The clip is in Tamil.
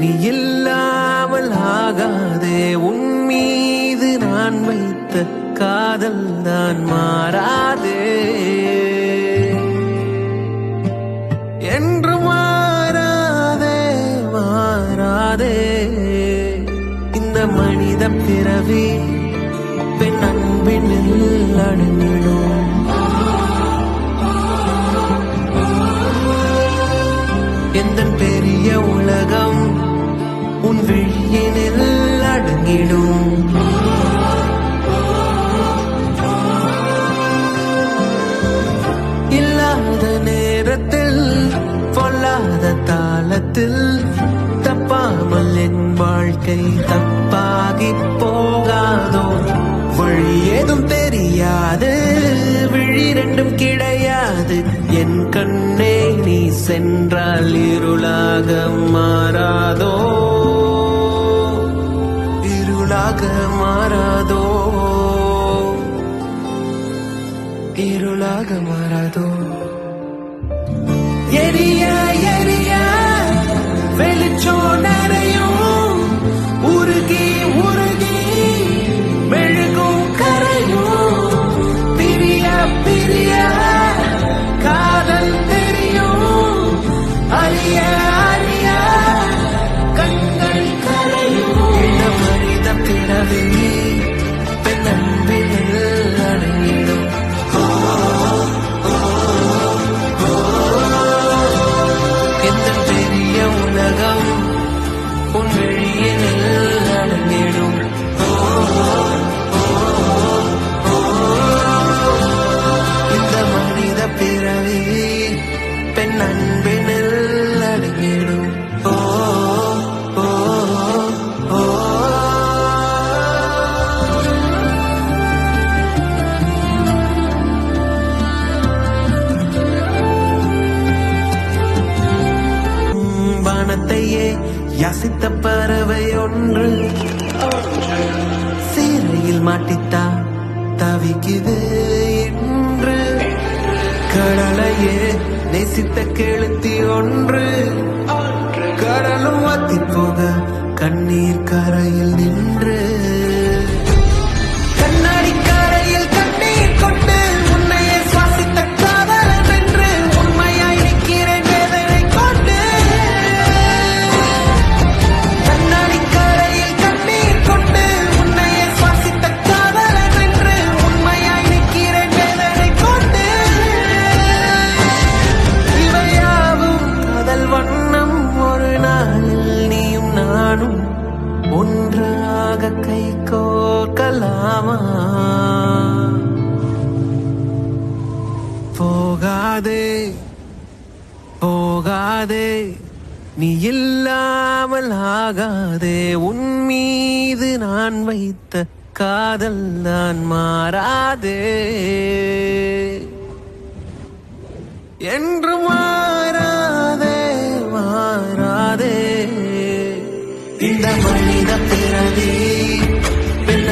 நீ இல்லாமல் ஆகாதே. உன் மீது நான் வைத்த காதல் தான் மாறாதே, என்று மாறாதே மாறாதே. இந்த மனித பிறவி பெண் அன்பினில் அடங்கிடும். எந்த பெரிய உலகம் உன் விழியினில் அடங்கிடும். இல்லாத நேரத்தில் பொல்லாத தாளத்தில் தப்பாமல் என் வாழ்க்கை தப்பாகி போகாதோ. வழி ஏதும் தெரியாது, விழி ரெண்டும் கிடையாது. என் கண்ணே நீ சென்றால் இருளாக மாறாதோ, இருளாக மாறாதோ, இருளாக மாறாதோ. எரிய எரிய வெளிச்சோ நிறையும், உருகி உருகி மெழுகும் கரையும். பிரிய பிரிய காதல் தெரியும், அறிய அறிய கண்கள் கரையும். இந்த மனித பிறவி பெண் அன்பினில் அடங்கிடும். எந்த பெரிய உலகம் உன் விழியினில் அடங்கிடும். இந்த மனித பிறவி பெண் அன்பினில் அடங்கிடும். ஓ ஓ ஓ. வானத்தையே யாசித்த பறவை ஒன்று சீரையில் மாட்டித்தா தவிக்குது என்று. கடலையே நேசித்த கெளுத்தி ஒன்று கடலும் வாத்தி போக கண்ணீர் கரையில் நின்று. கண்ணாடி கரையில் கண்ணீர் கொண்டு உன்னையே சுவாசித்த காதலன் என்று உண்மையாய் நிற்கிறேன் வேதனை கொண்டு. கண்ணாடி கரையில் கண்ணீர் கொண்டு உன்னையே சுவாசித்த காதலன் என்று உண்மையாய் நிற்கிறேன் வேதனை கொண்டு. இவையாவும் காதல் வண்ணம், ஒரு நாளில் நீயும் நானும் ஒன்றாக கை கோர்க்கலாமா? போகாதே போகாதே, நீ இல்லாமல் ஆகாதே. உன் மீது நான் வைத்த காதல் தான் மாறாதே, என்று மாறாதே மாறாதே. இந்த மனித பிறவி பெண்